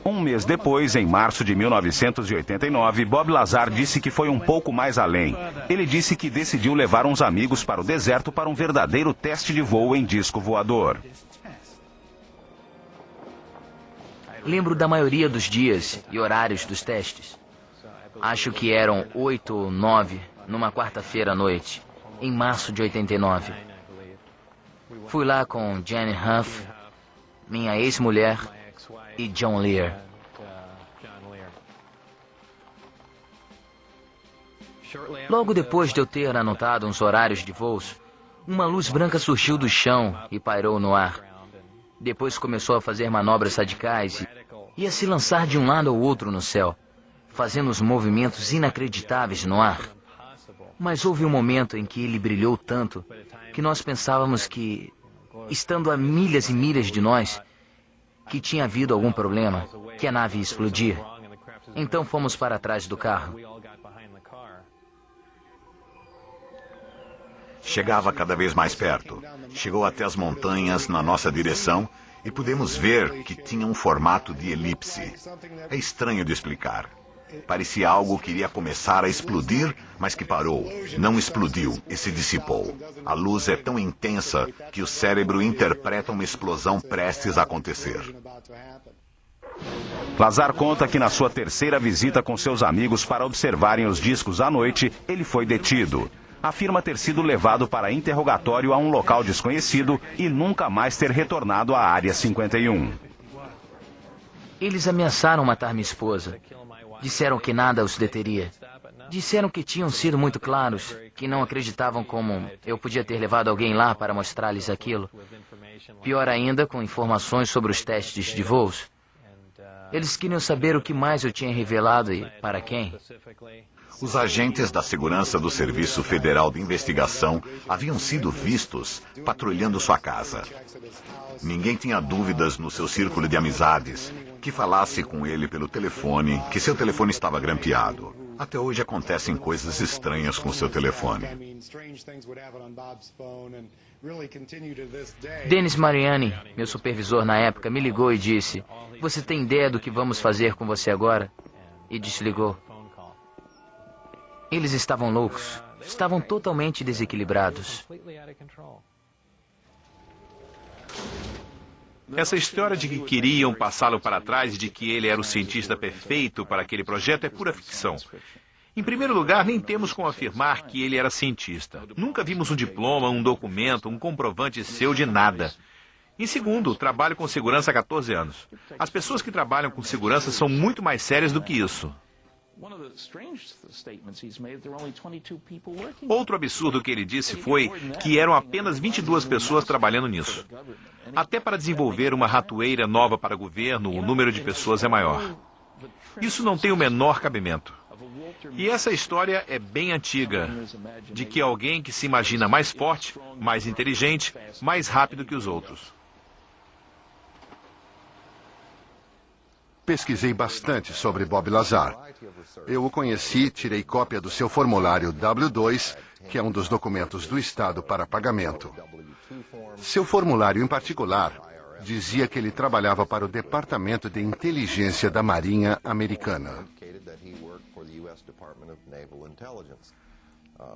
Um mês depois, em março de 1989, Bob Lazar disse que foi um pouco mais além. Ele disse que decidiu levar uns amigos para o deserto para um verdadeiro teste de voo em disco voador. Lembro da maioria dos dias e horários dos testes. Acho que eram 8 ou 9, numa quarta-feira à noite, em março de 89. Fui lá com Jenny Huff, minha ex-mulher, e John Lear. Logo depois de eu ter anotado uns horários de voos, uma luz branca surgiu do chão e pairou no ar. Depois começou a fazer manobras radicais e a se lançar de um lado ao outro no céu, fazendo uns movimentos inacreditáveis no ar. Mas houve um momento em que ele brilhou tanto que nós pensávamos que, estando a milhas e milhas de nós, que tinha havido algum problema, que a nave ia explodir. Então fomos para trás do carro. Chegava cada vez mais perto. Chegou até as montanhas na nossa direção e pudemos ver que tinha um formato de elipse. É estranho de explicar. Parecia algo que iria começar a explodir, mas que parou. Não explodiu e se dissipou. A luz é tão intensa que o cérebro interpreta uma explosão prestes a acontecer. Lazar conta que na sua terceira visita com seus amigos para observarem os discos à noite, ele foi detido. Afirma ter sido levado para interrogatório a um local desconhecido e nunca mais ter retornado à Área 51. Eles ameaçaram matar minha esposa. Disseram que nada os deteria. Disseram que tinham sido muito claros, que não acreditavam como eu podia ter levado alguém lá para mostrar-lhes aquilo. Pior ainda, com informações sobre os testes de voos. Eles queriam saber o que mais eu tinha revelado e para quem. Os agentes da segurança do Serviço Federal de Investigação haviam sido vistos patrulhando sua casa. Ninguém tinha dúvidas no seu círculo de amizades que falasse com ele pelo telefone, que seu telefone estava grampeado. Até hoje acontecem coisas estranhas com seu telefone. Dennis Mariani, meu supervisor na época, me ligou e disse: "Você tem ideia do que vamos fazer com você agora?" E desligou. Eles estavam loucos. Estavam totalmente desequilibrados. Essa história de que queriam passá-lo para trás e de que ele era o cientista perfeito para aquele projeto é pura ficção. Em primeiro lugar, nem temos como afirmar que ele era cientista. Nunca vimos um diploma, um documento, um comprovante seu de nada. Em segundo, trabalho com segurança há 14 anos. As pessoas que trabalham com segurança são muito mais sérias do que isso. Outro absurdo que ele disse foi que eram apenas 22 pessoas trabalhando nisso. Até para desenvolver uma ratoeira nova para o governo, o número de pessoas é maior. Isso não tem o menor cabimento. E essa história é bem antiga, de que alguém que se imagina mais forte, mais inteligente, mais rápido que os outros. Pesquisei bastante sobre Bob Lazar. Eu o conheci, tirei cópia do seu formulário W2, que é um dos documentos do Estado para pagamento. Seu formulário em particular dizia que ele trabalhava para o Departamento de Inteligência da Marinha Americana.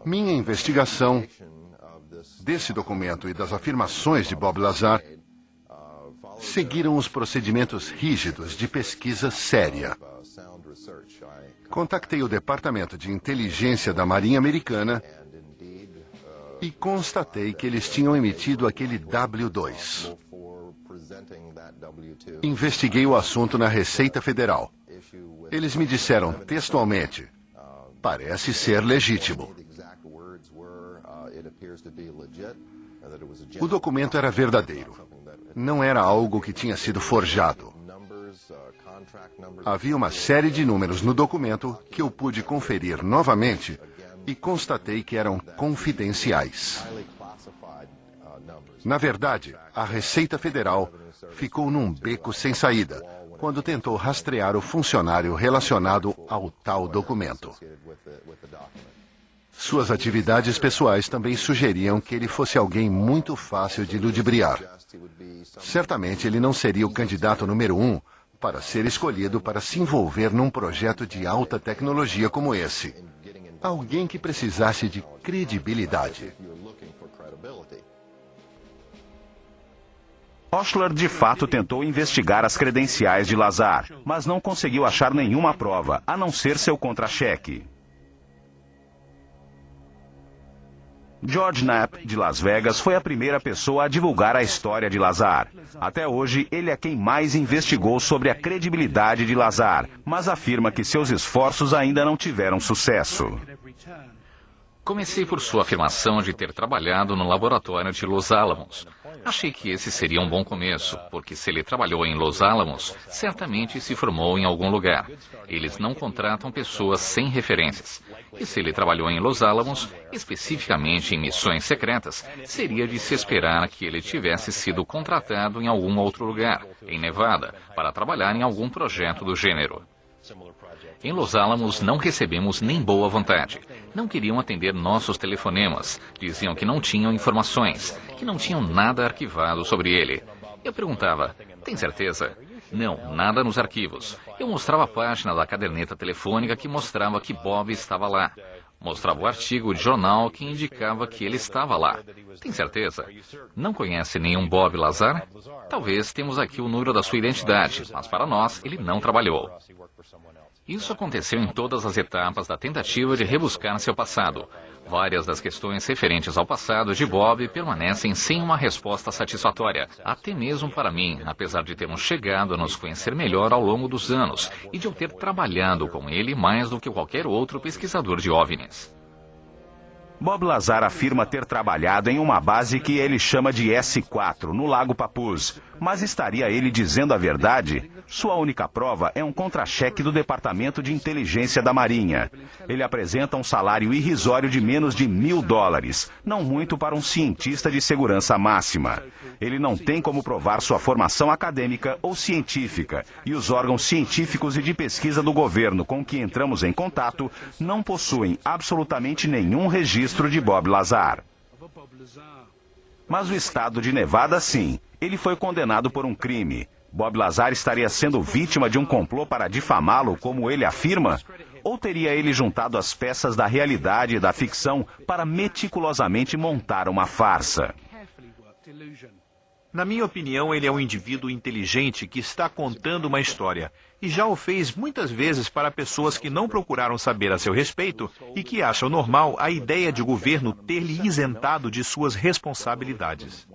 Minha investigação desse documento e das afirmações de Bob Lazar seguiram os procedimentos rígidos de pesquisa séria. Contactei o Departamento de Inteligência da Marinha Americana e constatei que eles tinham emitido aquele W2. Investiguei o assunto na Receita Federal. Eles me disseram textualmente: "Parece ser legítimo." O documento era verdadeiro. Não era algo que tinha sido forjado. Havia uma série de números no documento que eu pude conferir novamente e constatei que eram confidenciais. Na verdade, a Receita Federal ficou num beco sem saída quando tentou rastrear o funcionário relacionado ao tal documento. Suas atividades pessoais também sugeriam que ele fosse alguém muito fácil de ludibriar. Certamente ele não seria o candidato número 1 para ser escolhido para se envolver num projeto de alta tecnologia como esse. Alguém que precisasse de credibilidade. Oshler de fato tentou investigar as credenciais de Lazar, mas não conseguiu achar nenhuma prova, a não ser seu contra-cheque. George Knapp, de Las Vegas, foi a primeira pessoa a divulgar a história de Lazar. Até hoje, ele é quem mais investigou sobre a credibilidade de Lazar, mas afirma que seus esforços ainda não tiveram sucesso. Comecei por sua afirmação de ter trabalhado no laboratório de Los Alamos. Achei que esse seria um bom começo, porque se ele trabalhou em Los Alamos, certamente se formou em algum lugar. Eles não contratam pessoas sem referências. E se ele trabalhou em Los Alamos, especificamente em missões secretas, seria de se esperar que ele tivesse sido contratado em algum outro lugar, em Nevada, para trabalhar em algum projeto do gênero. Em Los Alamos não recebemos nem boa vontade. Não queriam atender nossos telefonemas. Diziam que não tinham informações, que não tinham nada arquivado sobre ele. Eu perguntava, tem certeza? Não, nada nos arquivos. Eu mostrava a página da caderneta telefônica que mostrava que Bob estava lá. Mostrava o artigo de jornal que indicava que ele estava lá. Tem certeza? Não conhece nenhum Bob Lazar? Talvez temos aqui o número da sua identidade, mas para nós ele não trabalhou. Isso aconteceu em todas as etapas da tentativa de rebuscar seu passado. Várias das questões referentes ao passado de Bob permanecem sem uma resposta satisfatória, até mesmo para mim, apesar de termos chegado a nos conhecer melhor ao longo dos anos e de eu ter trabalhado com ele mais do que qualquer outro pesquisador de OVNIs. Bob Lazar afirma ter trabalhado em uma base que ele chama de S4, no Lago Papuz. Mas estaria ele dizendo a verdade? Sua única prova é um contra-cheque do Departamento de Inteligência da Marinha. Ele apresenta um salário irrisório de menos de $1.000, não muito para um cientista de segurança máxima. Ele não tem como provar sua formação acadêmica ou científica, e os órgãos científicos e de pesquisa do governo com que entramos em contato não possuem absolutamente nenhum registro de Bob Lazar. Mas o estado de Nevada, sim. Ele foi condenado por um crime. Bob Lazar estaria sendo vítima de um complô para difamá-lo, como ele afirma? Ou teria ele juntado as peças da realidade e da ficção para meticulosamente montar uma farsa? Na minha opinião, ele é um indivíduo inteligente que está contando uma história. E já o fez muitas vezes para pessoas que não procuraram saber a seu respeito e que acham normal a ideia de o governo ter lhe isentado de suas responsabilidades.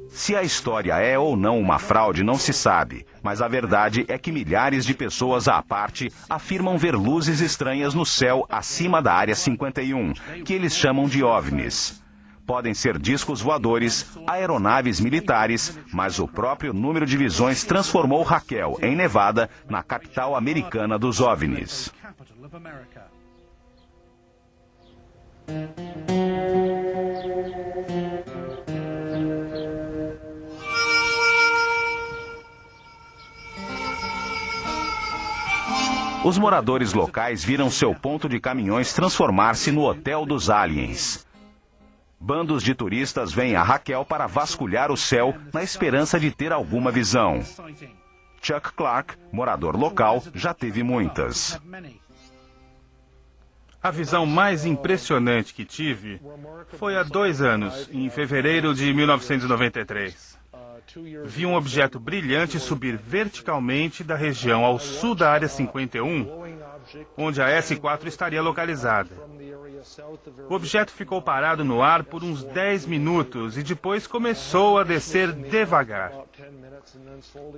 Se a história é ou não uma fraude, não se sabe. Mas a verdade é que milhares de pessoas à parte afirmam ver luzes estranhas no céu acima da Área 51, que eles chamam de OVNIs. Podem ser discos voadores, aeronaves militares, mas o próprio número de visões transformou Raquel, em Nevada, na capital americana dos OVNIs. Os moradores locais viram seu ponto de caminhões transformar-se no Hotel dos Aliens. Bandos de turistas vêm a Raquel para vasculhar o céu na esperança de ter alguma visão. Chuck Clark, morador local, já teve muitas. A visão mais impressionante que tive foi há 2 anos, em fevereiro de 1993. Vi um objeto brilhante subir verticalmente da região ao sul da Área 51, onde a S4 estaria localizada. O objeto ficou parado no ar por uns 10 minutos e depois começou a descer devagar.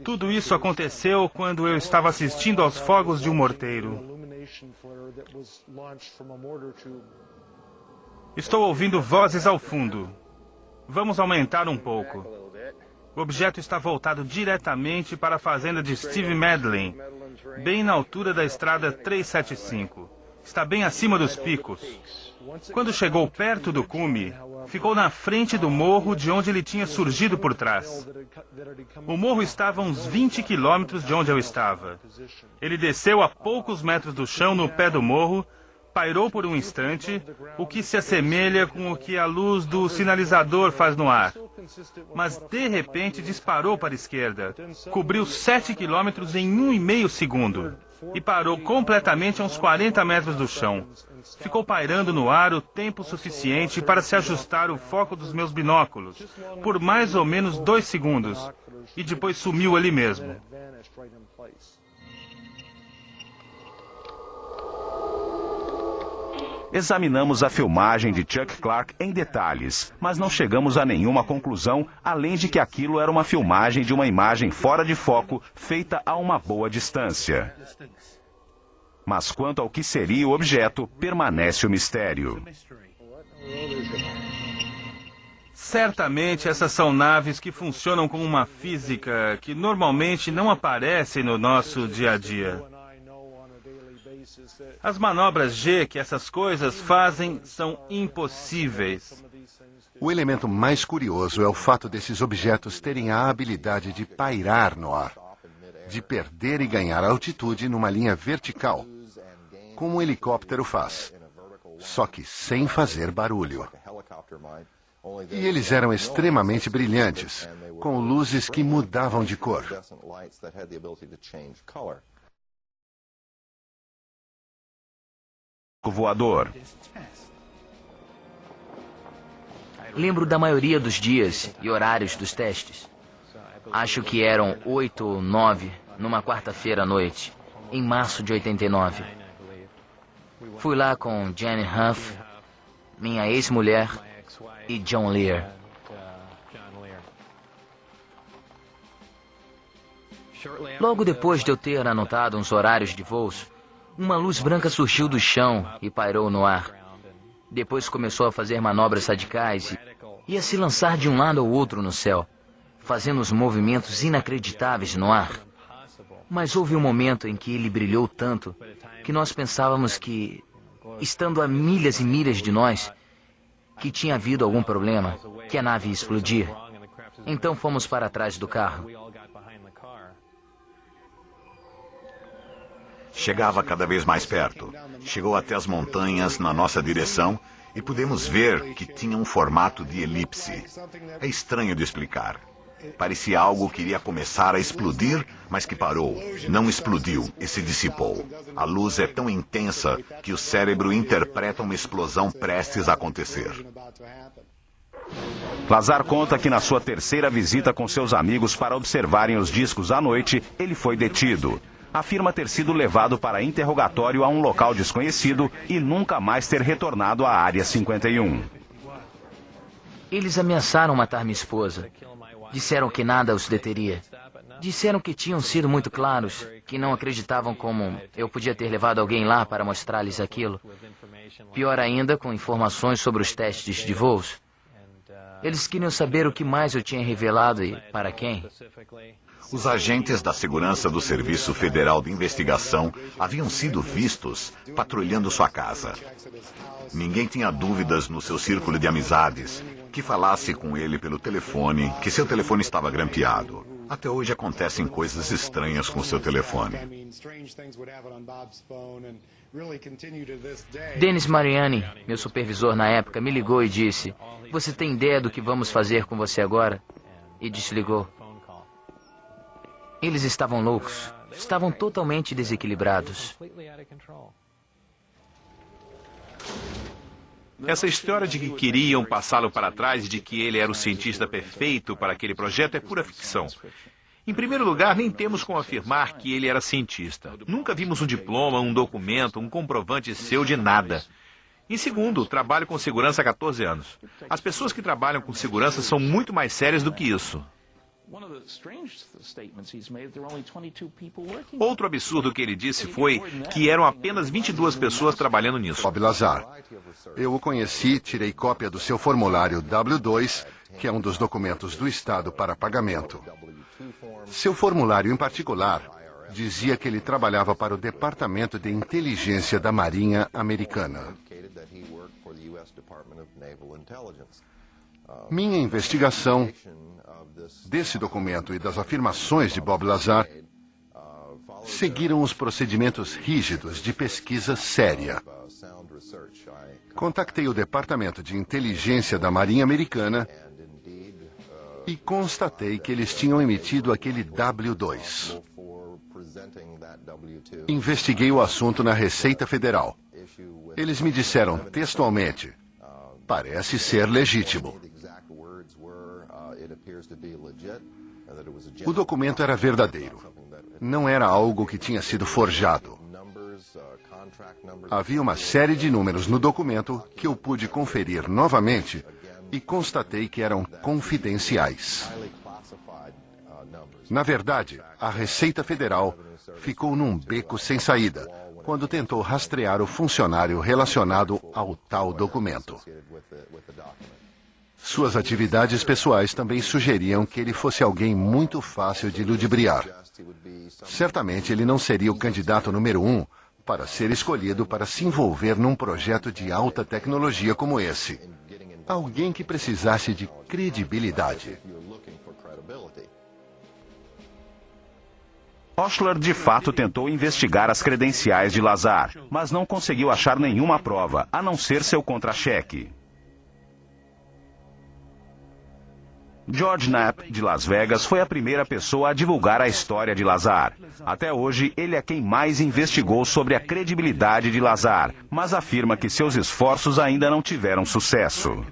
Tudo isso aconteceu quando eu estava assistindo aos fogos de um morteiro. Estou ouvindo vozes ao fundo. Vamos aumentar um pouco. O objeto está voltado diretamente para a fazenda de Steve Medlin, bem na altura da estrada 375. Está bem acima dos picos. Quando chegou perto do cume, ficou na frente do morro de onde ele tinha surgido por trás. O morro estava a uns 20 quilômetros de onde eu estava. Ele desceu a poucos metros do chão no pé do morro, pairou por um instante, o que se assemelha com o que a luz do sinalizador faz no ar. Mas, de repente, disparou para a esquerda. Cobriu 7 quilômetros em 1,5 segundo. E parou completamente a uns 40 metros do chão. Ficou pairando no ar o tempo suficiente para se ajustar o foco dos meus binóculos, por mais ou menos 2 segundos. E depois sumiu ali mesmo. Examinamos a filmagem de Chuck Clark em detalhes, mas não chegamos a nenhuma conclusão, além de que aquilo era uma filmagem de uma imagem fora de foco, feita a uma boa distância. Mas quanto ao que seria o objeto, permanece o mistério. Certamente essas são naves que funcionam com uma física que normalmente não aparece no nosso dia a dia. As manobras G que essas coisas fazem são impossíveis. O elemento mais curioso é o fato desses objetos terem a habilidade de pairar no ar, de perder e ganhar altitude numa linha vertical, como um helicóptero faz, só que sem fazer barulho. E eles eram extremamente brilhantes, com luzes que mudavam de cor. Voador. Lembro da maioria dos dias e horários dos testes. Acho que eram 8 ou 9 numa quarta-feira à noite, em março de 89. Fui lá com Jenny Huff, minha ex-mulher, e John Lear. Logo depois de eu ter anotado uns horários de voos, uma luz branca surgiu do chão e pairou no ar. Depois começou a fazer manobras radicais e a se lançar de um lado ao outro no céu, fazendo uns movimentos inacreditáveis no ar. Mas houve um momento em que ele brilhou tanto que nós pensávamos que, estando a milhas e milhas de nós, que tinha havido algum problema, que a nave ia explodir. Então fomos para trás do carro. Chegava cada vez mais perto. Chegou até as montanhas na nossa direção e pudemos ver que tinha um formato de elipse. É estranho de explicar. Parecia algo que iria começar a explodir, mas que parou. Não explodiu e se dissipou. A luz é tão intensa que o cérebro interpreta uma explosão prestes a acontecer. Lazar conta que na sua terceira visita com seus amigos para observarem os discos à noite, ele foi detido. Afirma ter sido levado para interrogatório a um local desconhecido e nunca mais ter retornado à Área 51. Eles ameaçaram matar minha esposa. Disseram que nada os deteria. Disseram que tinham sido muito claros, que não acreditavam como eu podia ter levado alguém lá para mostrar-lhes aquilo. Pior ainda, com informações sobre os testes de voos. Eles queriam saber o que mais eu tinha revelado e para quem. Os agentes da segurança do Serviço Federal de Investigação haviam sido vistos patrulhando sua casa. Ninguém tinha dúvidas no seu círculo de amizades que falasse com ele pelo telefone, que seu telefone estava grampeado. Até hoje acontecem coisas estranhas com seu telefone. Dennis Mariani, meu supervisor na época, me ligou e disse: "Você tem ideia do que vamos fazer com você agora?" E desligou. Eles estavam loucos. Estavam totalmente desequilibrados. Essa história de que queriam passá-lo para trás e de que ele era o cientista perfeito para aquele projeto é pura ficção. Em primeiro lugar, nem temos como afirmar que ele era cientista. Nunca vimos um diploma, um documento, um comprovante seu de nada. Em segundo, trabalho com segurança há 14 anos. As pessoas que trabalham com segurança são muito mais sérias do que isso. Outro absurdo que ele disse foi que eram apenas 22 pessoas trabalhando nisso. Bob Lazar. Eu o conheci, tirei cópia do seu formulário W2, que é um dos documentos do Estado para pagamento. Seu formulário em particular dizia que ele trabalhava para o Departamento de Inteligência da Marinha Americana. Minha investigação desse documento e das afirmações de Bob Lazar seguiram os procedimentos rígidos de pesquisa séria. Contactei o Departamento de Inteligência da Marinha Americana e constatei que eles tinham emitido aquele W2. Investiguei o assunto na Receita Federal. Eles me disseram textualmente: parece ser legítimo. O documento era verdadeiro. Não era algo que tinha sido forjado. Havia uma série de números no documento que eu pude conferir novamente e constatei que eram confidenciais. Na verdade, a Receita Federal ficou num beco sem saída quando tentou rastrear o funcionário relacionado ao tal documento. Suas atividades pessoais também sugeriam que ele fosse alguém muito fácil de ludibriar. Certamente ele não seria o candidato número 1 para ser escolhido para se envolver num projeto de alta tecnologia como esse. Alguém que precisasse de credibilidade. Oshler de fato tentou investigar as credenciais de Lazar, mas não conseguiu achar nenhuma prova, a não ser seu contra-cheque. George Knapp, de Las Vegas, foi a primeira pessoa a divulgar a história de Lazar. Até hoje, ele é quem mais investigou sobre a credibilidade de Lazar, mas afirma que seus esforços ainda não tiveram sucesso.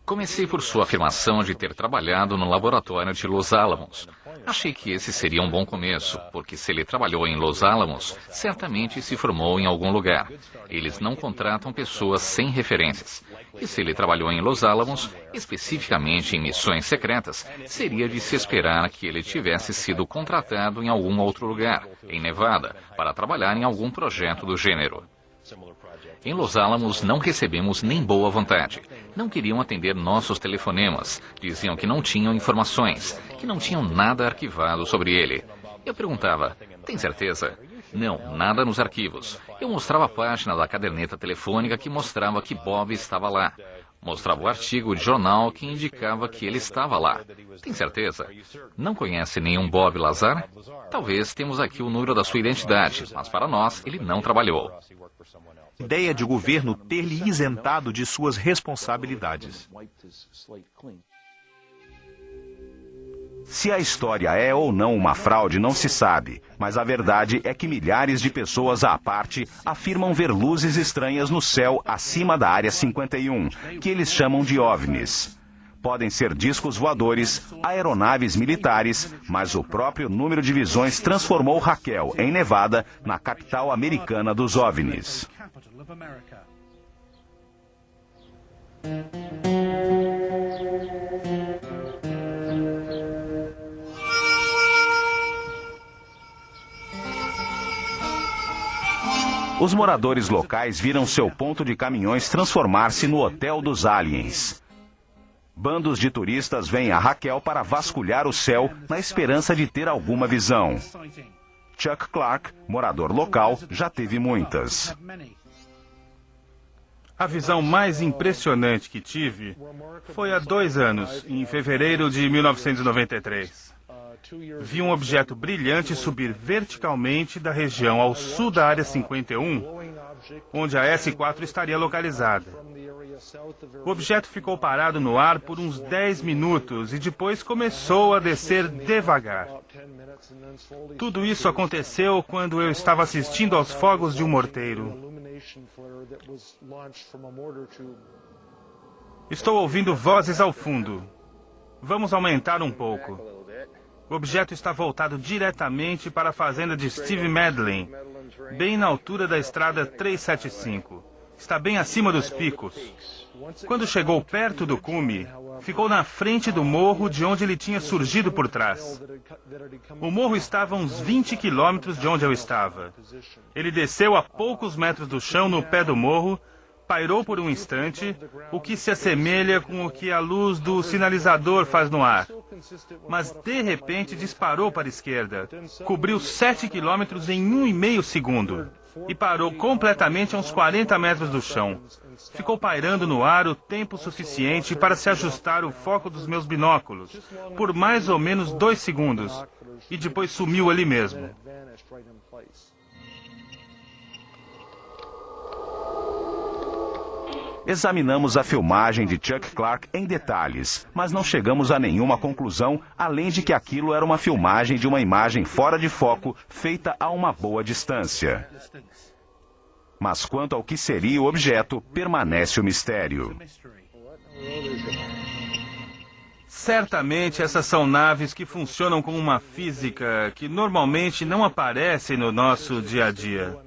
Comecei por sua afirmação de ter trabalhado no laboratório de Los Alamos. Achei que esse seria um bom começo, porque se ele trabalhou em Los Alamos, certamente se formou em algum lugar. Eles não contratam pessoas sem referências. E se ele trabalhou em Los Alamos, especificamente em missões secretas, seria de se esperar que ele tivesse sido contratado em algum outro lugar, em Nevada, para trabalhar em algum projeto do gênero. Em Los Alamos não recebemos nem boa vontade. Não queriam atender nossos telefonemas. Diziam que não tinham informações, que não tinham nada arquivado sobre ele. Eu perguntava: tem certeza? Não, nada nos arquivos. Eu mostrava a página da caderneta telefônica que mostrava que Bob estava lá. Mostrava o artigo de jornal que indicava que ele estava lá. Tem certeza? Não conhece nenhum Bob Lazar? Talvez temos aqui o número da sua identidade, mas para nós ele não trabalhou. Ideia de o governo ter lhe isentado de suas responsabilidades. Se a história é ou não uma fraude, não se sabe, mas a verdade é que milhares de pessoas à parte afirmam ver luzes estranhas no céu acima da Área 51, que eles chamam de OVNIs. Podem ser discos voadores, aeronaves militares, mas o próprio número de visões transformou Raquel, em Nevada, na capital americana dos OVNIs. Os moradores locais viram seu ponto de caminhões transformar-se no Hotel dos Aliens. Bandos de turistas vêm a Raquel para vasculhar o céu na esperança de ter alguma visão. Chuck Clark, morador local, já teve muitas. A visão mais impressionante que tive foi há 2 anos, em fevereiro de 1993. Vi um objeto brilhante subir verticalmente da região ao sul da Área 51, onde a S4 estaria localizada. O objeto ficou parado no ar por uns 10 minutos e depois começou a descer devagar. Tudo isso aconteceu quando eu estava assistindo aos fogos de um morteiro. Estou ouvindo vozes ao fundo. Vamos aumentar um pouco. O objeto está voltado diretamente para a fazenda de Steve Medlin, bem na altura da estrada 375. Está bem acima dos picos. Quando chegou perto do cume, ficou na frente do morro de onde ele tinha surgido por trás. O morro estava a uns 20 quilômetros de onde eu estava. Ele desceu a poucos metros do chão no pé do morro, pairou por um instante, o que se assemelha com o que a luz do sinalizador faz no ar. Mas, de repente, disparou para a esquerda. Cobriu 7 quilômetros em 1,5 segundo. E parou completamente a uns 40 metros do chão. Ficou pairando no ar o tempo suficiente para se ajustar o foco dos meus binóculos, por mais ou menos 2 segundos. E depois sumiu ali mesmo. Examinamos a filmagem de Chuck Clark em detalhes, mas não chegamos a nenhuma conclusão, além de que aquilo era uma filmagem de uma imagem fora de foco, feita a uma boa distância. Mas quanto ao que seria o objeto, permanece o mistério. Certamente essas são naves que funcionam com uma física que normalmente não aparece no nosso dia a dia.